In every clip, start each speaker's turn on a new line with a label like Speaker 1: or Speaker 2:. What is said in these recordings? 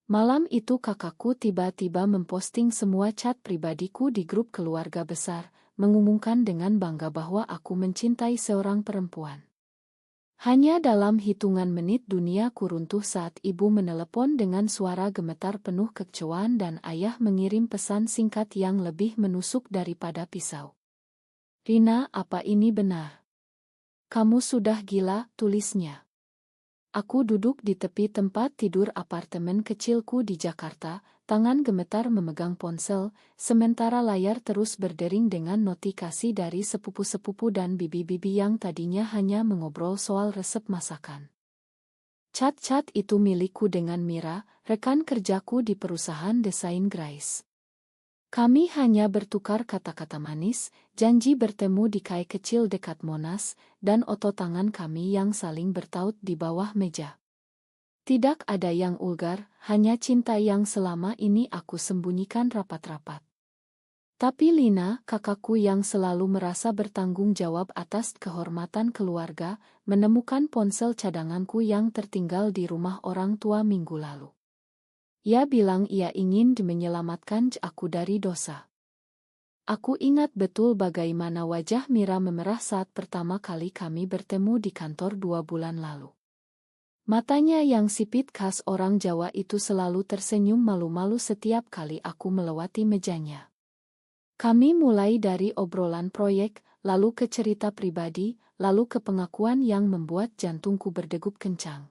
Speaker 1: Malam itu kakakku tiba-tiba memposting semua chat pribadiku di grup keluarga besar, mengumumkan dengan bangga bahwa aku mencintai seorang perempuan. Hanya dalam hitungan menit duniaku runtuh saat ibu menelepon dengan suara gemetar penuh kekecewaan dan ayah mengirim pesan singkat yang lebih menusuk daripada pisau. "Rina, apa ini benar? Kamu sudah gila," tulisnya. Aku duduk di tepi tempat tidur apartemen kecilku di Jakarta, tangan gemetar memegang ponsel, sementara layar terus berdering dengan notifikasi dari sepupu-sepupu dan bibi-bibi yang tadinya hanya mengobrol soal resep masakan. Chat-chat itu milikku dengan Mira, rekan kerjaku di perusahaan desain Grace. Kami hanya bertukar kata-kata manis, janji bertemu di kai kecil dekat Monas, dan otot tangan kami yang saling bertaut di bawah meja. Tidak ada yang vulgar, hanya cinta yang selama ini aku sembunyikan rapat-rapat. Tapi Lina, kakakku yang selalu merasa bertanggung jawab atas kehormatan keluarga, menemukan ponsel cadanganku yang tertinggal di rumah orang tua minggu lalu. Ia bilang ia ingin menyelamatkan aku dari dosa. Aku ingat betul bagaimana wajah Mira memerah saat pertama kali kami bertemu di kantor 2 bulan lalu. Matanya yang sipit khas orang Jawa itu selalu tersenyum malu-malu setiap kali aku melewati mejanya. Kami mulai dari obrolan proyek, lalu ke cerita pribadi, lalu ke pengakuan yang membuat jantungku berdegup kencang.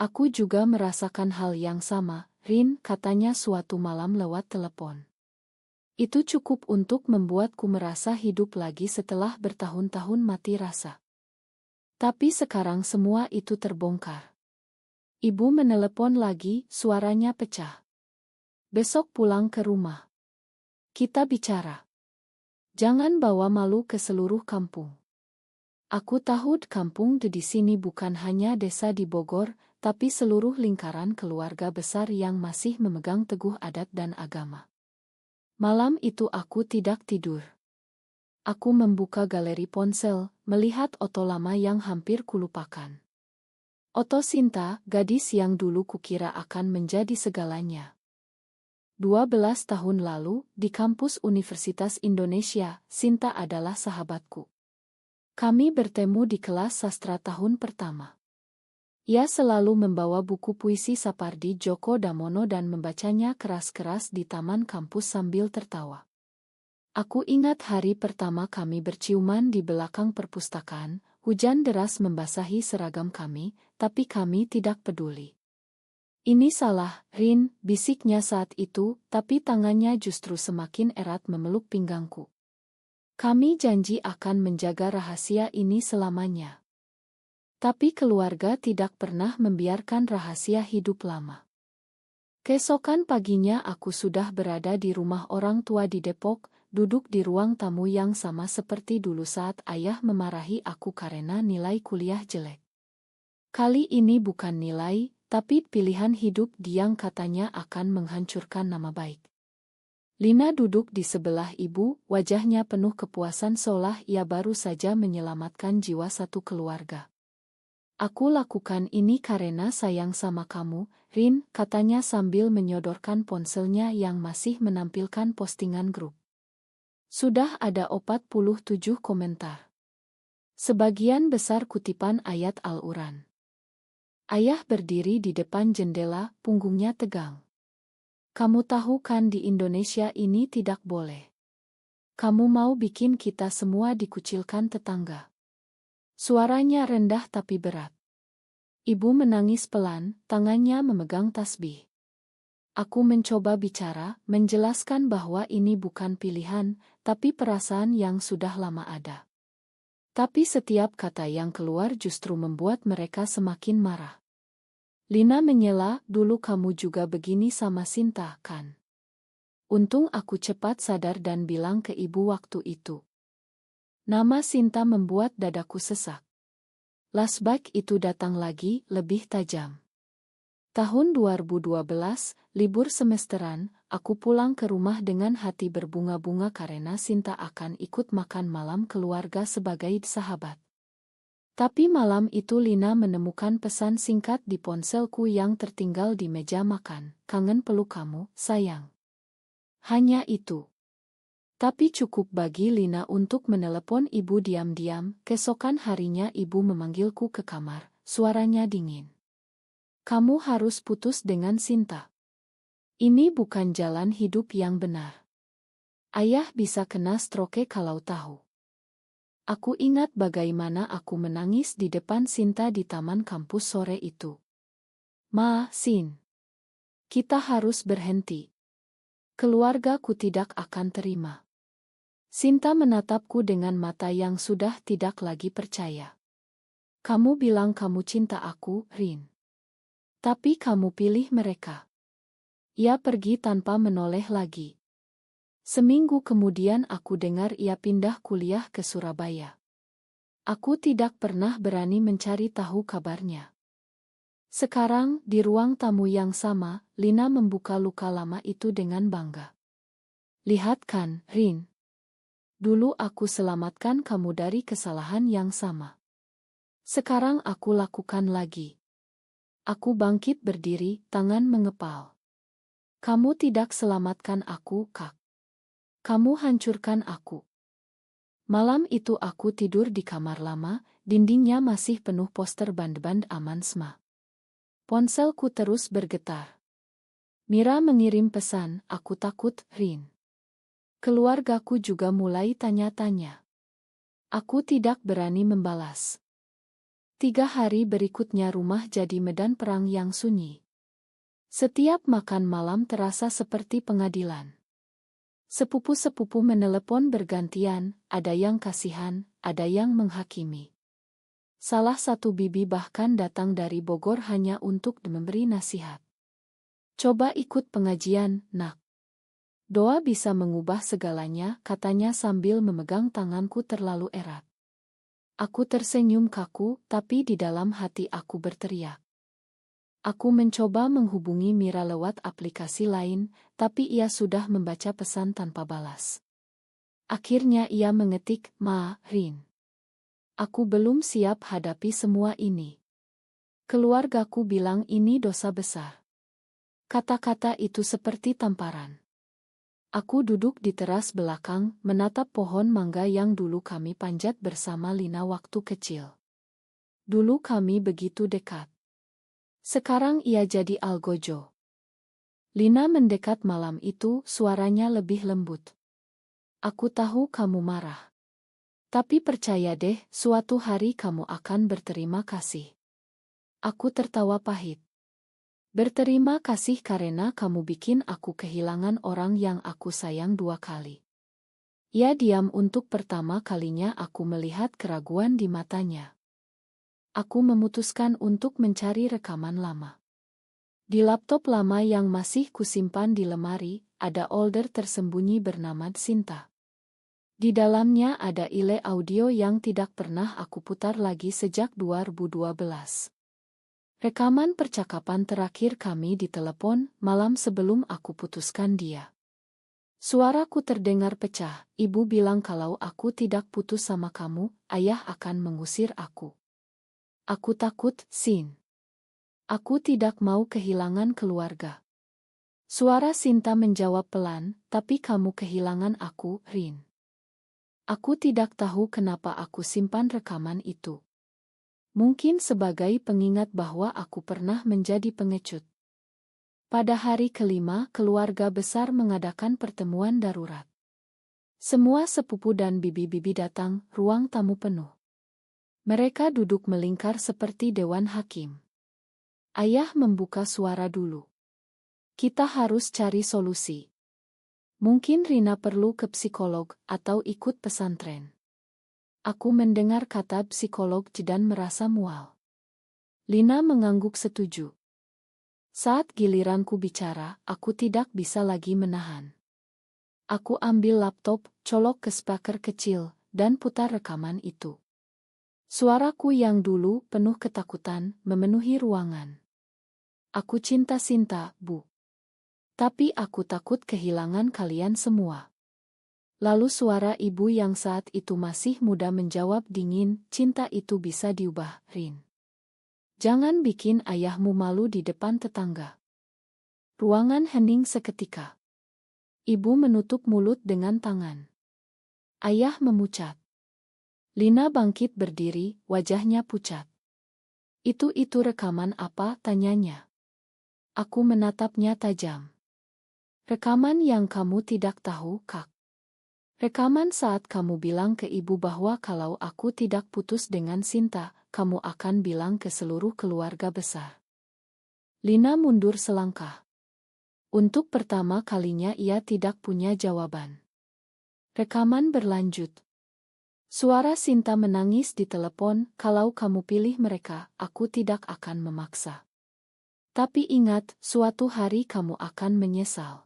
Speaker 1: "Aku juga merasakan hal yang sama, Rin," katanya suatu malam lewat telepon. "Itu cukup untuk membuatku merasa hidup lagi setelah bertahun-tahun mati rasa. Tapi sekarang semua itu terbongkar." Ibu menelepon lagi, suaranya pecah. "Besok pulang ke rumah. Kita bicara. Jangan bawa malu ke seluruh kampung." Aku tahu kampung di sini bukan hanya desa di Bogor, tapi seluruh lingkaran keluarga besar yang masih memegang teguh adat dan agama. Malam itu aku tidak tidur. Aku membuka galeri ponsel, melihat foto lama yang hampir kulupakan. Foto Sinta, gadis yang dulu kukira akan menjadi segalanya. 12 tahun lalu, di kampus Universitas Indonesia, Sinta adalah sahabatku. Kami bertemu di kelas sastra tahun pertama. Ia selalu membawa buku puisi Sapardi Djoko Damono dan membacanya keras-keras di taman kampus sambil tertawa. Aku ingat hari pertama kami berciuman di belakang perpustakaan, hujan deras membasahi seragam kami, tapi kami tidak peduli. "Ini salah, Rin," bisiknya saat itu, tapi tangannya justru semakin erat memeluk pinggangku. "Kami janji akan menjaga rahasia ini selamanya." Tapi keluarga tidak pernah membiarkan rahasia hidup lama. Keesokan paginya aku sudah berada di rumah orang tua di Depok, duduk di ruang tamu yang sama seperti dulu saat ayah memarahi aku karena nilai kuliah jelek. Kali ini bukan nilai, tapi pilihan hidup yang katanya akan menghancurkan nama baik. Lina duduk di sebelah ibu, wajahnya penuh kepuasan seolah ia baru saja menyelamatkan jiwa satu keluarga. "Aku lakukan ini karena sayang sama kamu, Rin," katanya sambil menyodorkan ponselnya yang masih menampilkan postingan grup. Sudah ada 47 komentar. Sebagian besar kutipan ayat Al-Quran. Ayah berdiri di depan jendela, punggungnya tegang. "Kamu tahu kan di Indonesia ini tidak boleh. Kamu mau bikin kita semua dikucilkan tetangga." Suaranya rendah tapi berat. Ibu menangis pelan, tangannya memegang tasbih. Aku mencoba bicara, menjelaskan bahwa ini bukan pilihan, tapi perasaan yang sudah lama ada. Tapi setiap kata yang keluar justru membuat mereka semakin marah. Lina menyela, "Dulu kamu juga begini sama Sinta, kan?" Untung aku cepat sadar dan bilang ke ibu waktu itu. Nama Sinta membuat dadaku sesak. Flashback itu datang lagi, lebih tajam. Tahun 2012, libur semesteran, aku pulang ke rumah dengan hati berbunga-bunga karena Sinta akan ikut makan malam keluarga sebagai sahabat. Tapi malam itu Lina menemukan pesan singkat di ponselku yang tertinggal di meja makan. Kangen peluk kamu, sayang. Hanya itu. Tapi cukup bagi Lina untuk menelepon ibu diam-diam. Keesokan harinya ibu memanggilku ke kamar, suaranya dingin. Kamu harus putus dengan Sinta. Ini bukan jalan hidup yang benar. Ayah bisa kena stroke kalau tahu. Aku ingat bagaimana aku menangis di depan Sinta di taman kampus sore itu. Ma, Sin. Kita harus berhenti. Keluargaku tidak akan terima. Sinta menatapku dengan mata yang sudah tidak lagi percaya. Kamu bilang kamu cinta aku, Rin. Tapi kamu pilih mereka. Ia pergi tanpa menoleh lagi. Seminggu kemudian aku dengar ia pindah kuliah ke Surabaya. Aku tidak pernah berani mencari tahu kabarnya. Sekarang, di ruang tamu yang sama, Lina membuka luka lama itu dengan bangga. Lihat kan, Rin. Dulu aku selamatkan kamu dari kesalahan yang sama. Sekarang aku lakukan lagi. Aku bangkit berdiri, tangan mengepal. Kamu tidak selamatkan aku, Kak. Kamu hancurkan aku. Malam itu aku tidur di kamar lama, dindingnya masih penuh poster band-band Amansma. Ponselku terus bergetar. Mira mengirim pesan, aku takut, Rin. Keluargaku juga mulai tanya-tanya. Aku tidak berani membalas. 3 hari berikutnya rumah jadi medan perang yang sunyi. Setiap makan malam terasa seperti pengadilan. Sepupu-sepupu menelepon bergantian, ada yang kasihan, ada yang menghakimi. Salah satu bibi bahkan datang dari Bogor hanya untuk memberi nasihat. Coba ikut pengajian, nak. Doa bisa mengubah segalanya, katanya sambil memegang tanganku terlalu erat. Aku tersenyum kaku, tapi di dalam hati aku berteriak. Aku mencoba menghubungi Mira lewat aplikasi lain, tapi ia sudah membaca pesan tanpa balas. Akhirnya ia mengetik, Ma, Rin. Aku belum siap hadapi semua ini. Keluargaku bilang ini dosa besar. Kata-kata itu seperti tamparan. Aku duduk di teras belakang, menatap pohon mangga yang dulu kami panjat bersama Lina waktu kecil. Dulu kami begitu dekat. Sekarang ia jadi algojo. Lina mendekat malam itu, suaranya lebih lembut. Aku tahu kamu marah. Tapi percaya deh, suatu hari kamu akan berterima kasih. Aku tertawa pahit. Berterima kasih karena kamu bikin aku kehilangan orang yang aku sayang 2 kali. Ia diam untuk pertama kalinya aku melihat keraguan di matanya. Aku memutuskan untuk mencari rekaman lama. Di laptop lama yang masih kusimpan di lemari, ada folder tersembunyi bernama Sinta. Di dalamnya ada file audio yang tidak pernah aku putar lagi sejak 2012. Rekaman percakapan terakhir kami di telepon malam sebelum aku putuskan dia. Suaraku terdengar pecah, ibu bilang kalau aku tidak putus sama kamu, ayah akan mengusir aku. Aku takut, Sin. Aku tidak mau kehilangan keluarga. Suara Sinta menjawab pelan, tapi kamu kehilangan aku, Rin. Aku tidak tahu kenapa aku simpan rekaman itu. Mungkin sebagai pengingat bahwa aku pernah menjadi pengecut. Pada hari kelima, keluarga besar mengadakan pertemuan darurat. Semua sepupu dan bibi-bibi datang, ruang tamu penuh. Mereka duduk melingkar seperti dewan hakim. Ayah membuka suara dulu. Kita harus cari solusi. Mungkin Rina perlu ke psikolog atau ikut pesantren. Aku mendengar kata psikolog dan merasa mual. Lina mengangguk setuju. Saat giliranku bicara, aku tidak bisa lagi menahan. Aku ambil laptop, colok ke speaker kecil, dan putar rekaman itu. Suaraku yang dulu penuh ketakutan memenuhi ruangan. Aku cinta Sinta, Bu. Tapi aku takut kehilangan kalian semua. Lalu suara ibu yang saat itu masih muda menjawab dingin, cinta itu bisa diubah, Rin. Jangan bikin ayahmu malu di depan tetangga. Ruangan hening seketika. Ibu menutup mulut dengan tangan. Ayah memucat. Lina bangkit berdiri, wajahnya pucat. Itu rekaman apa? Tanyanya. Aku menatapnya tajam. Rekaman yang kamu tidak tahu, Kak. Rekaman saat kamu bilang ke ibu bahwa kalau aku tidak putus dengan Sinta, kamu akan bilang ke seluruh keluarga besar. Lina mundur selangkah. Untuk pertama kalinya ia tidak punya jawaban. Rekaman berlanjut. Suara Sinta menangis di telepon, kalau kamu pilih mereka, aku tidak akan memaksa. Tapi ingat, suatu hari kamu akan menyesal.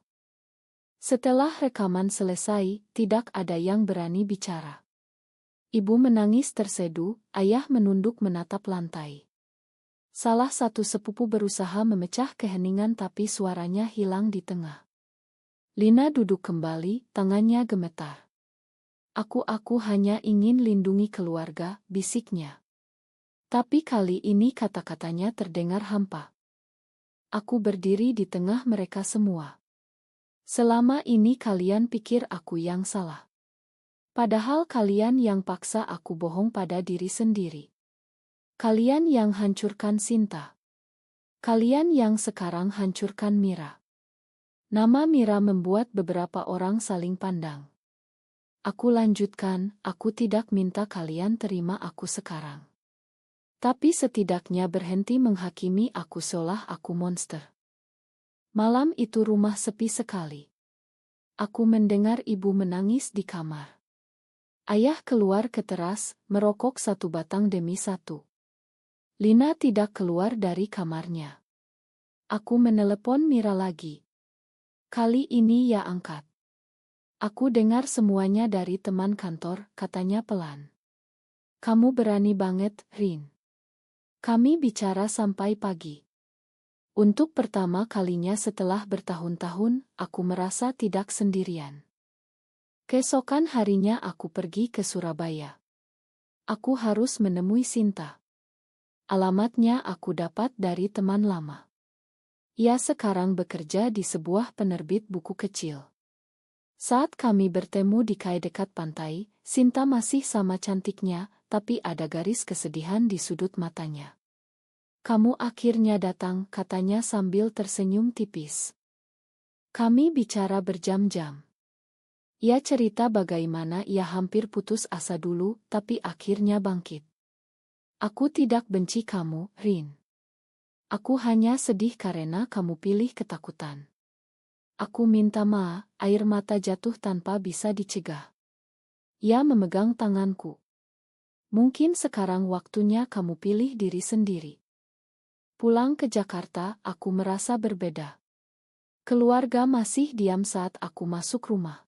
Speaker 1: Setelah rekaman selesai, tidak ada yang berani bicara. Ibu menangis terseduh, ayah menunduk menatap lantai. Salah satu sepupu berusaha memecah keheningan tapi suaranya hilang di tengah. Lina duduk kembali, tangannya gemetar. Aku hanya ingin lindungi keluarga, bisiknya. Tapi kali ini kata-katanya terdengar hampa. Aku berdiri di tengah mereka semua. Selama ini kalian pikir aku yang salah. Padahal kalian yang paksa aku bohong pada diri sendiri. Kalian yang hancurkan Sinta. Kalian yang sekarang hancurkan Mira. Nama Mira membuat beberapa orang saling pandang. Aku lanjutkan, aku tidak minta kalian terima aku sekarang. Tapi setidaknya berhenti menghakimi aku seolah aku monster. Malam itu rumah sepi sekali. Aku mendengar ibu menangis di kamar. Ayah keluar ke teras, merokok satu batang demi satu. Lina tidak keluar dari kamarnya. Aku menelepon Mira lagi. Kali ini ia angkat. Aku dengar semuanya dari teman kantor, katanya pelan. Kamu berani banget, Rin. Kami bicara sampai pagi. Untuk pertama kalinya setelah bertahun-tahun, aku merasa tidak sendirian. Keesokan harinya aku pergi ke Surabaya. Aku harus menemui Sinta. Alamatnya aku dapat dari teman lama. Ia sekarang bekerja di sebuah penerbit buku kecil. Saat kami bertemu di kai dekat pantai, Sinta masih sama cantiknya, tapi ada garis kesedihan di sudut matanya. Kamu akhirnya datang, katanya sambil tersenyum tipis. Kami bicara berjam-jam. Ia cerita bagaimana ia hampir putus asa dulu, tapi akhirnya bangkit. Aku tidak benci kamu, Rin. Aku hanya sedih karena kamu pilih ketakutan. Aku minta maaf, air mata jatuh tanpa bisa dicegah. Ia memegang tanganku. Mungkin sekarang waktunya kamu pilih diri sendiri. Pulang ke Jakarta, aku merasa berbeda. Keluarga masih diam saat aku masuk rumah.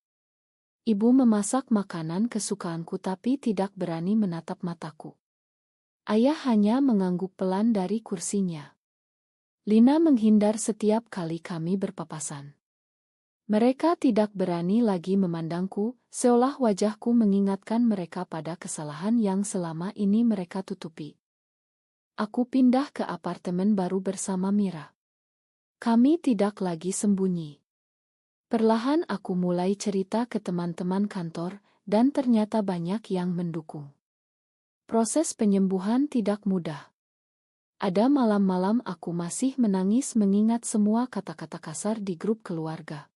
Speaker 1: Ibu memasak makanan kesukaanku tapi tidak berani menatap mataku. Ayah hanya mengangguk pelan dari kursinya. Lina menghindar setiap kali kami berpapasan. Mereka tidak berani lagi memandangku, seolah wajahku mengingatkan mereka pada kesalahan yang selama ini mereka tutupi. Aku pindah ke apartemen baru bersama Mira. Kami tidak lagi sembunyi. Perlahan aku mulai cerita ke teman-teman kantor, dan ternyata banyak yang mendukung. Proses penyembuhan tidak mudah. Ada malam-malam aku masih menangis mengingat semua kata-kata kasar di grup keluarga.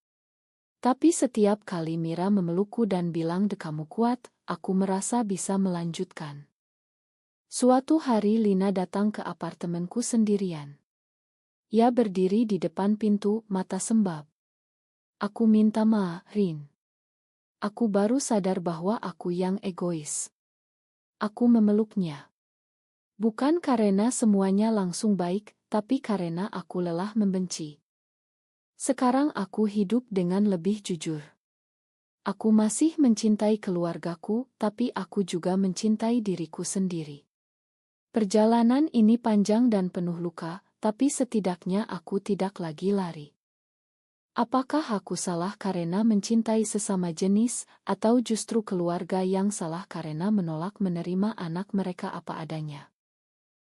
Speaker 1: Tapi setiap kali Mira memelukku dan bilang kamu kuat, aku merasa bisa melanjutkan. Suatu hari Lina datang ke apartemenku sendirian. Ia berdiri di depan pintu, mata sembab. Aku minta maaf, Rin. Aku baru sadar bahwa aku yang egois. Aku memeluknya. Bukan karena semuanya langsung baik, tapi karena aku lelah membenci. Sekarang aku hidup dengan lebih jujur. Aku masih mencintai keluargaku, tapi aku juga mencintai diriku sendiri. Perjalanan ini panjang dan penuh luka, tapi setidaknya aku tidak lagi lari. Apakah aku salah karena mencintai sesama jenis, atau justru keluarga yang salah karena menolak menerima anak mereka apa adanya?